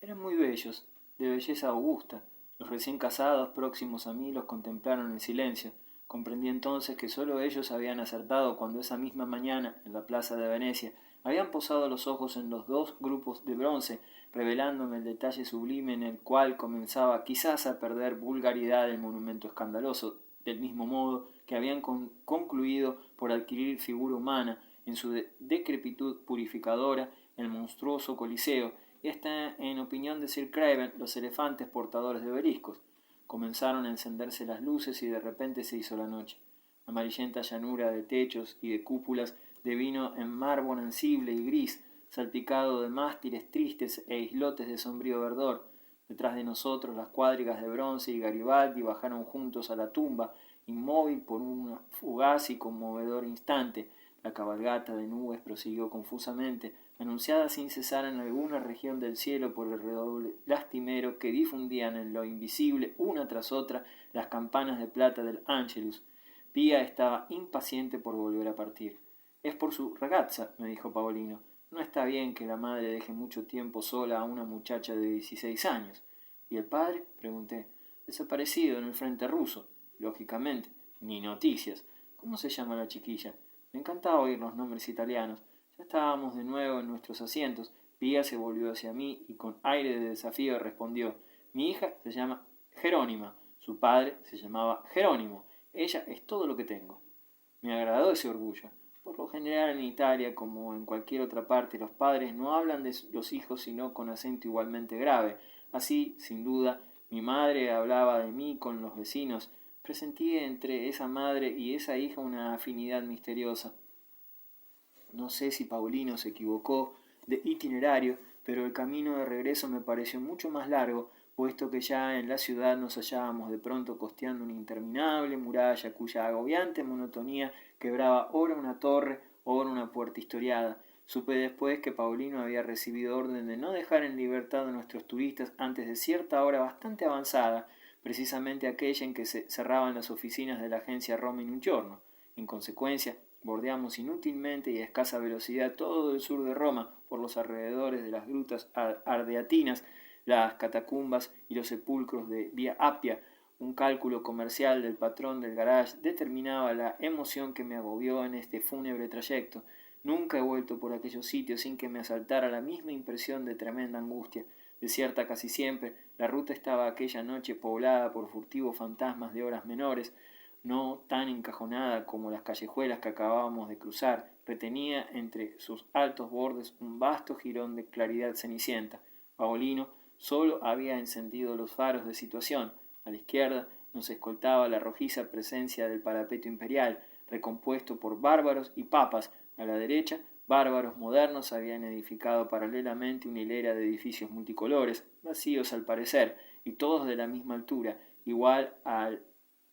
Eran muy bellos, de belleza augusta. Los recién casados, próximos a mí, los contemplaron en silencio. Comprendí entonces que sólo ellos habían acertado cuando esa misma mañana, en la plaza de Venecia, habían posado los ojos en los dos grupos de bronce, revelándome el detalle sublime en el cual comenzaba quizás a perder vulgaridad el monumento escandaloso, del mismo modo que habían concluido por adquirir figura humana, en su decrepitud purificadora, el monstruoso Coliseo, y hasta, en opinión de Sir Craven, los elefantes portadores de obeliscos. Comenzaron a encenderse las luces y de repente se hizo la noche. La amarillenta llanura de techos y de cúpulas de vino en mármol ansible y gris, salpicado de mástiles tristes e islotes de sombrío verdor. Detrás de nosotros las cuadrigas de bronce y Garibaldi bajaron juntos a la tumba, inmóvil por un fugaz y conmovedor instante. La cabalgata de nubes prosiguió confusamente, anunciada sin cesar en alguna región del cielo por el redoble lastimero que difundían en lo invisible una tras otra las campanas de plata del Angelus. Pía estaba impaciente por volver a partir. «Es por su ragazza», me dijo Paolino. «No está bien que la madre deje mucho tiempo sola a una muchacha de 16 años». «¿Y el padre?», pregunté. «Desaparecido en el frente ruso». «Lógicamente. Ni noticias. ¿Cómo se llama la chiquilla?» Me encantaba oír los nombres italianos. Ya estábamos de nuevo en nuestros asientos. Pía se volvió hacia mí y con aire de desafío respondió: «Mi hija se llama Jerónima. Su padre se llamaba Jerónimo. Ella es todo lo que tengo». Me agradó ese orgullo. Por lo general en Italia, como en cualquier otra parte, los padres no hablan de los hijos sino con acento igualmente grave. Así, sin duda, mi madre hablaba de mí con los vecinos. Presentí entre esa madre y esa hija una afinidad misteriosa. No sé si Paulino se equivocó de itinerario, pero el camino de regreso me pareció mucho más largo, puesto que ya en la ciudad nos hallábamos de pronto costeando una interminable muralla cuya agobiante monotonía quebraba ora una torre, ora una puerta historiada. Supe después que Paulino había recibido orden de no dejar en libertad a nuestros turistas antes de cierta hora bastante avanzada, precisamente aquella en que se cerraban las oficinas de la agencia Roma in un giorno. En consecuencia, bordeamos inútilmente y a escasa velocidad todo el sur de Roma, por los alrededores de las grutas ardeatinas, las catacumbas y los sepulcros de Vía Appia. Un cálculo comercial del patrón del garage determinaba la emoción que me agobió en este fúnebre trayecto. Nunca he vuelto por aquellos sitios sin que me asaltara la misma impresión de tremenda angustia. Desierta casi siempre, la ruta estaba aquella noche poblada por furtivos fantasmas de horas menores, no tan encajonada como las callejuelas que acabábamos de cruzar, retenía entre sus altos bordes un vasto jirón de claridad cenicienta. Paolino solo había encendido los faros de situación. A la izquierda nos escoltaba la rojiza presencia del parapeto imperial, recompuesto por bárbaros y papas. A la derecha, bárbaros modernos habían edificado paralelamente una hilera de edificios multicolores, vacíos al parecer, y todos de la misma altura, igual a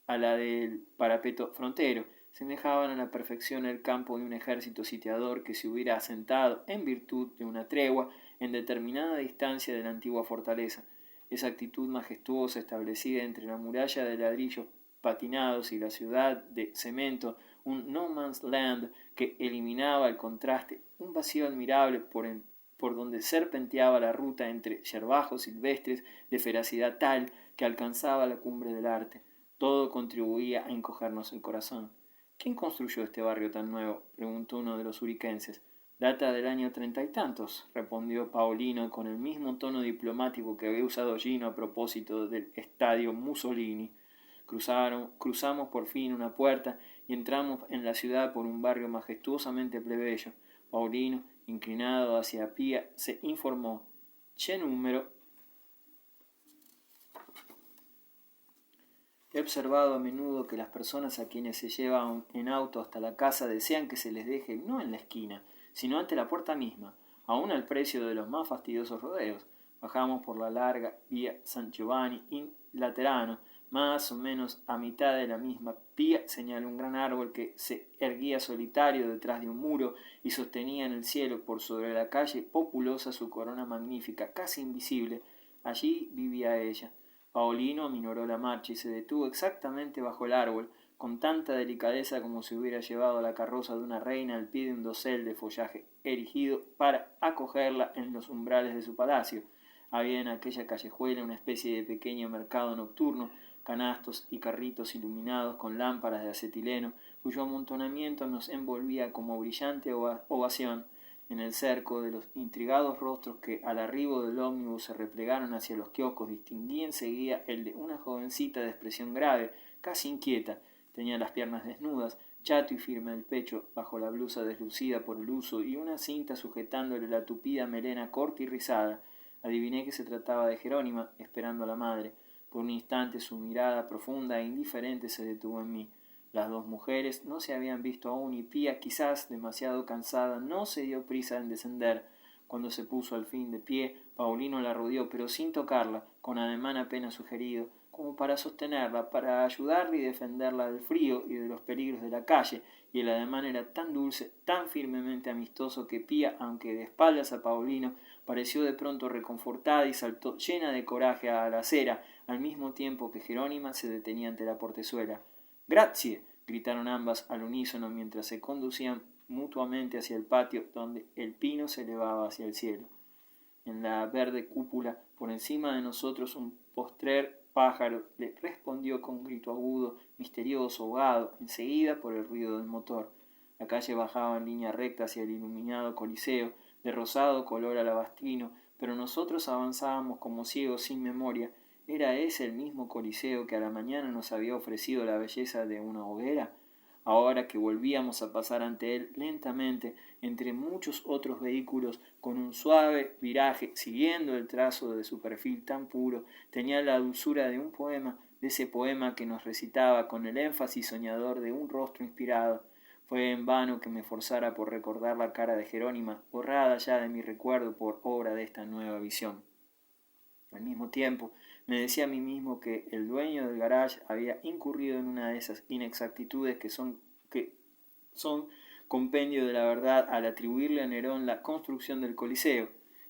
la del parapeto frontero. Semejaban a la perfección el campo de un ejército sitiador que se hubiera asentado, en virtud de una tregua, en determinada distancia de la antigua fortaleza. Esa actitud majestuosa establecida entre la muralla de ladrillos patinados y la ciudad de cemento, un no man's land que eliminaba el contraste, un vacío admirable por donde serpenteaba la ruta entre yerbajos silvestres de feracidad tal que alcanzaba la cumbre del arte. Todo contribuía a encogernos el corazón. ¿Quién construyó este barrio tan nuevo?, preguntó uno de los uriquenses. Data del año 30 y tantos, respondió Paolino con el mismo tono diplomático que había usado Gino a propósito del estadio Mussolini. Cruzamos por fin una puerta y entramos en la ciudad por un barrio majestuosamente plebeyo. Paolino, inclinado hacia Pía, se informó. «¿Qué número?» He observado a menudo que las personas a quienes se llevan en auto hasta la casa desean que se les deje no en la esquina, sino ante la puerta misma, aun al precio de los más fastidiosos rodeos. Bajamos por la larga vía San Giovanni in Laterano, más o menos a mitad de la misma. Pía señaló un gran árbol que se erguía solitario detrás de un muro y sostenía en el cielo por sobre la calle populosa su corona magnífica, casi invisible. Allí vivía ella. Paolino aminoró la marcha y se detuvo exactamente bajo el árbol, con tanta delicadeza como si hubiera llevado la carroza de una reina al pie de un dosel de follaje erigido para acogerla en los umbrales de su palacio. Había en aquella callejuela una especie de pequeño mercado nocturno, canastos y carritos iluminados con lámparas de acetileno, cuyo amontonamiento nos envolvía como brillante ovación. En el cerco de los intrigados rostros que al arribo del ómnibus se replegaron hacia los kioscos distinguí enseguida el de una jovencita de expresión grave, casi inquieta. Tenía las piernas desnudas, chato y firme el pecho, bajo la blusa deslucida por el uso y una cinta sujetándole la tupida melena corta y rizada. Adiviné que se trataba de Jerónima, esperando a la madre. Por un instante su mirada profunda e indiferente se detuvo en mí. Las dos mujeres no se habían visto aún y Pía, quizás demasiado cansada, no se dio prisa en descender. Cuando se puso al fin de pie, Paulino la rodeó, pero sin tocarla, con ademán apenas sugerido, como para sostenerla, para ayudarla y defenderla del frío y de los peligros de la calle, y el ademán era tan dulce, tan firmemente amistoso que Pía, aunque de espaldas a Paulino, pareció de pronto reconfortada y saltó llena de coraje a la acera, al mismo tiempo que Jerónima se detenía ante la portezuela. «Grazie», gritaron ambas al unísono mientras se conducían mutuamente hacia el patio donde el pino se elevaba hacia el cielo. En la verde cúpula, por encima de nosotros, un postrer pájaro le respondió con un grito agudo, misterioso, ahogado, enseguida por el ruido del motor. La calle bajaba en línea recta hacia el iluminado Coliseo, de rosado color alabastrino, pero nosotros avanzábamos como ciegos sin memoria. ¿Era ese el mismo Coliseo que a la mañana nos había ofrecido la belleza de una hoguera? Ahora que volvíamos a pasar ante él lentamente, entre muchos otros vehículos, con un suave viraje, siguiendo el trazo de su perfil tan puro, tenía la dulzura de un poema, de ese poema que nos recitaba con el énfasis soñador de un rostro inspirado. Fue en vano que me forzara por recordar la cara de Jerónima, borrada ya de mi recuerdo por obra de esta nueva visión. Al mismo tiempo, me decía a mí mismo que el dueño del garage había incurrido en una de esas inexactitudes que son compendio de la verdad al atribuirle a Nerón la construcción del Coliseo.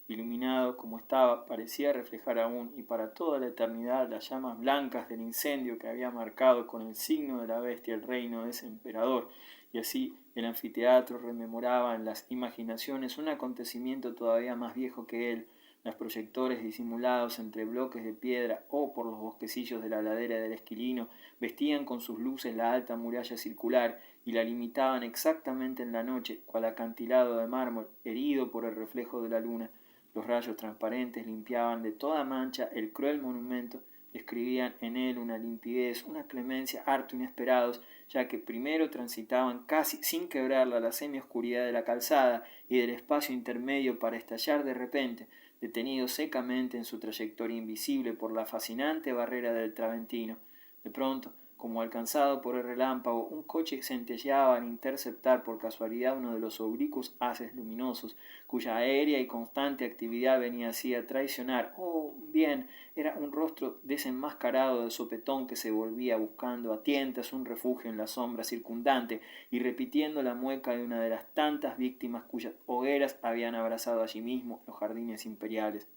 Iluminado como estaba, parecía reflejar aún y para toda la eternidad las llamas blancas del incendio que había marcado con el signo de la bestia el reino de ese emperador, y así el anfiteatro rememoraba en las imaginaciones un acontecimiento todavía más viejo que él. Los proyectores disimulados entre bloques de piedra o por los bosquecillos de la ladera del Esquilino vestían con sus luces la alta muralla circular y la limitaban exactamente en la noche, cual acantilado de mármol, herido por el reflejo de la luna. Los rayos transparentes limpiaban de toda mancha el cruel monumento, describían en él una limpidez, una clemencia harto inesperados, ya que primero transitaban casi sin quebrarla la semioscuridad de la calzada y del espacio intermedio para estallar de repente, detenido secamente en su trayectoria invisible por la fascinante barrera del Traventino. De pronto, como alcanzado por el relámpago, un coche centelleaba al interceptar por casualidad uno de los oblicuos haces luminosos, cuya aérea y constante actividad venía así a traicionar. Oh, bien, era un rostro desenmascarado de sopetón que se volvía buscando a tientas un refugio en la sombra circundante y repitiendo la mueca de una de las tantas víctimas cuyas hogueras habían abrazado allí mismo los jardines imperiales.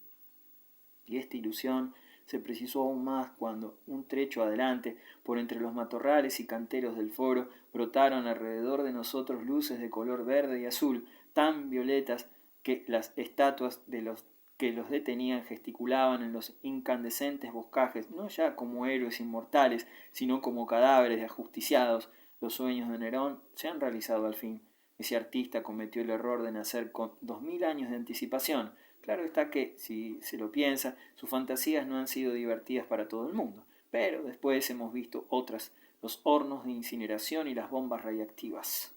Y esta ilusión se precisó aún más cuando, un trecho adelante, por entre los matorrales y canteros del foro, brotaron alrededor de nosotros luces de color verde y azul, tan violetas que las estatuas de los que los detenían gesticulaban en los incandescentes boscajes, no ya como héroes inmortales, sino como cadáveres de ajusticiados. Los sueños de Nerón se han realizado al fin. Ese artista cometió el error de nacer con 2000 años de anticipación. Claro está que, si se lo piensa, sus fantasías no han sido divertidas para todo el mundo, pero después hemos visto otras, los hornos de incineración y las bombas radiactivas.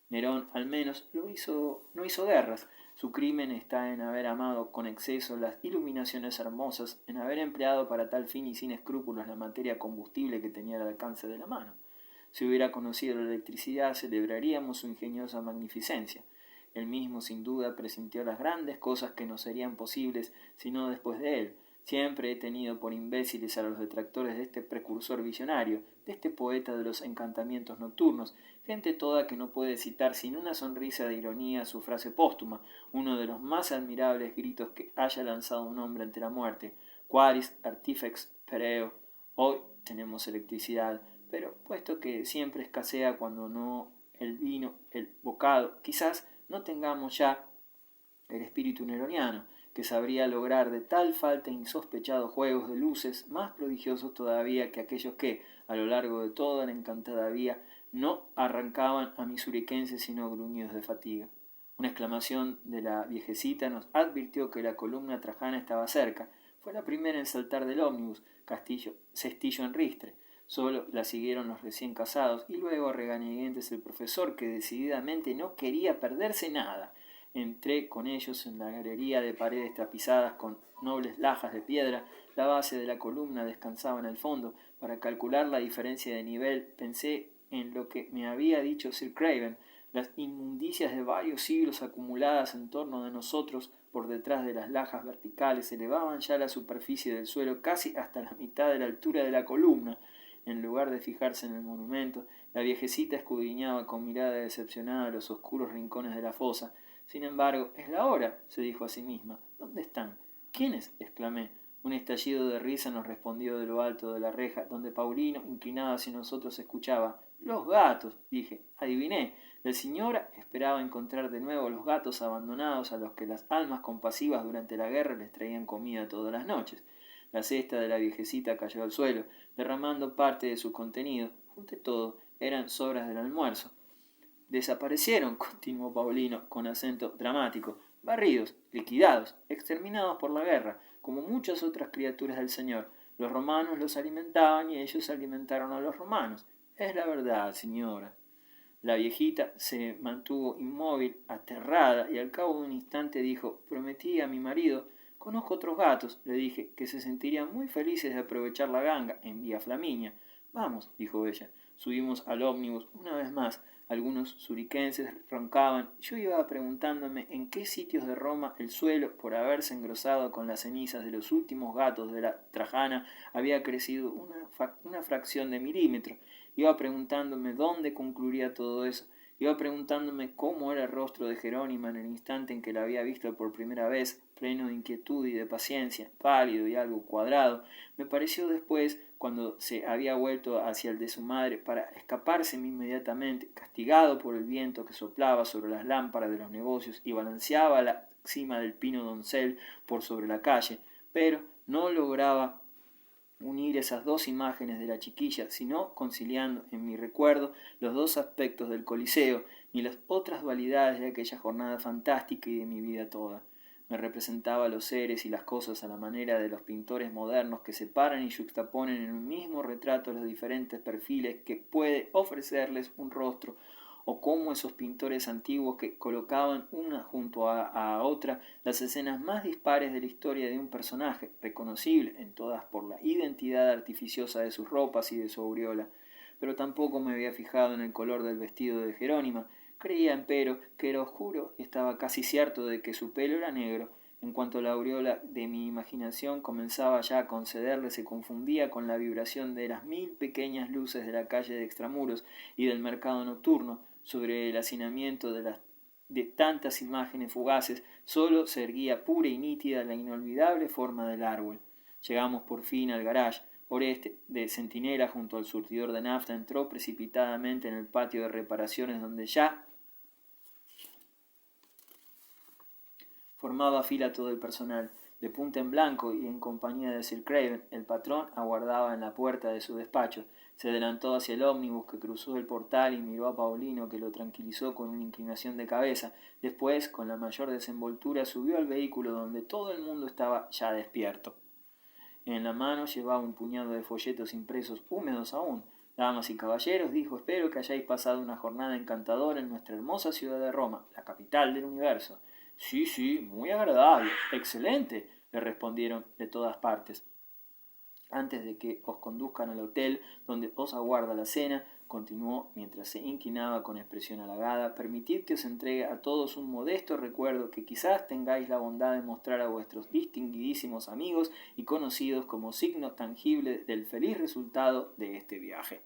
Nerón, al menos, no hizo guerras. Su crimen está en haber amado con exceso las iluminaciones hermosas, en haber empleado para tal fin y sin escrúpulos la materia combustible que tenía al alcance de la mano. Si hubiera conocido la electricidad, celebraríamos su ingeniosa magnificencia. Él mismo, sin duda, presintió las grandes cosas que no serían posibles sino después de él. Siempre he tenido por imbéciles a los detractores de este precursor visionario, de este poeta de los encantamientos nocturnos, gente toda que no puede citar sin una sonrisa de ironía su frase póstuma, uno de los más admirables gritos que haya lanzado un hombre ante la muerte: Qualis artifex pereo. Hoy tenemos electricidad, pero puesto que siempre escasea cuando no el vino, el bocado, quizás no tengamos ya el espíritu neroniano, que sabría lograr de tal falta insospechados juegos de luces más prodigiosos todavía que aquellos que, a lo largo de toda la encantada vía, no arrancaban a mis uriquenses sino gruñidos de fatiga. Una exclamación de la viejecita nos advirtió que la columna trajana estaba cerca. Fue la primera en saltar del ómnibus, cestillo en ristre. Solo la siguieron los recién casados y luego a regañadientes el profesor, que decididamente no quería perderse nada. Entré con ellos en la galería de paredes tapizadas con nobles lajas de piedra. La base de la columna descansaba en el fondo. Para calcular la diferencia de nivel pensé en lo que me había dicho Sir Craven. Las inmundicias de varios siglos acumuladas en torno de nosotros por detrás de las lajas verticales elevaban ya la superficie del suelo casi hasta la mitad de la altura de la columna. En lugar de fijarse en el monumento, la viejecita escudriñaba con mirada decepcionada los oscuros rincones de la fosa. Sin embargo, es la hora, se dijo a sí misma. ¿Dónde están? ¿Quiénes? Exclamé. Un estallido de risa nos respondió de lo alto de la reja, donde Paulino, inclinado hacia nosotros, escuchaba. Los gatos, dije. Adiviné. La señora esperaba encontrar de nuevo los gatos abandonados a los que las almas compasivas durante la guerra les traían comida todas las noches. La cesta de la viejecita cayó al suelo, derramando parte de su contenido. Junté todo, eran sobras del almuerzo. Desaparecieron, continuó Paulino con acento dramático, barridos, liquidados, exterminados por la guerra, como muchas otras criaturas del Señor. Los romanos los alimentaban y ellos alimentaron a los romanos. Es la verdad, señora. La viejita se mantuvo inmóvil, aterrada, y al cabo de un instante dijo: prometí a mi marido. Conozco otros gatos, le dije, que se sentirían muy felices de aprovechar la ganga en Vía Flaminia. Vamos, dijo ella. Subimos al ómnibus una vez más. Algunos suriquenses roncaban. Yo iba preguntándome en qué sitios de Roma el suelo, por haberse engrosado con las cenizas de los últimos gatos de la Trajana, había crecido una fracción de milímetro. Iba preguntándome dónde concluiría todo eso. Iba preguntándome cómo era el rostro de Jerónima en el instante en que la había visto por primera vez, pleno de inquietud y de paciencia, pálido y algo cuadrado. Me pareció después, cuando se había vuelto hacia el de su madre para escapárseme inmediatamente, castigado por el viento que soplaba sobre las lámparas de los negocios y balanceaba la cima del pino doncel por sobre la calle, pero no lograba unir esas dos imágenes de la chiquilla, sino conciliando en mi recuerdo los dos aspectos del Coliseo y las otras dualidades de aquella jornada fantástica y de mi vida toda. Me representaba los seres y las cosas a la manera de los pintores modernos que separan y juxtaponen en un mismo retrato los diferentes perfiles que puede ofrecerles un rostro, o como esos pintores antiguos que colocaban una junto a otra las escenas más dispares de la historia de un personaje, reconocible en todas por la identidad artificiosa de sus ropas y de su aureola. Pero tampoco me había fijado en el color del vestido de Jerónima. Creía, empero, que era oscuro y estaba casi cierto de que su pelo era negro. En cuanto la aureola de mi imaginación comenzaba ya a concederle, se confundía con la vibración de las 1000 pequeñas luces de la calle de Extramuros y del mercado nocturno. Sobre el hacinamiento de tantas imágenes fugaces, solo se erguía pura y nítida la inolvidable forma del árbol. Llegamos por fin al garage. Oreste, de centinela junto al surtidor de nafta, entró precipitadamente en el patio de reparaciones donde ya formaba fila todo el personal. De punta en blanco y en compañía de Sir Craven, el patrón aguardaba en la puerta de su despacho. Se adelantó hacia el ómnibus, que cruzó el portal, y miró a Paulino, que lo tranquilizó con una inclinación de cabeza. Después, con la mayor desenvoltura, subió al vehículo donde todo el mundo estaba ya despierto. En la mano llevaba un puñado de folletos impresos, húmedos aún. Damas y caballeros, dijo, espero que hayáis pasado una jornada encantadora en nuestra hermosa ciudad de Roma, la capital del universo. Sí, muy agradable, excelente, le respondieron de todas partes. Antes de que os conduzcan al hotel donde os aguarda la cena, continuó mientras se inclinaba con expresión halagada, permitid que os entregue a todos un modesto recuerdo que quizás tengáis la bondad de mostrar a vuestros distinguidísimos amigos y conocidos como signo tangible del feliz resultado de este viaje.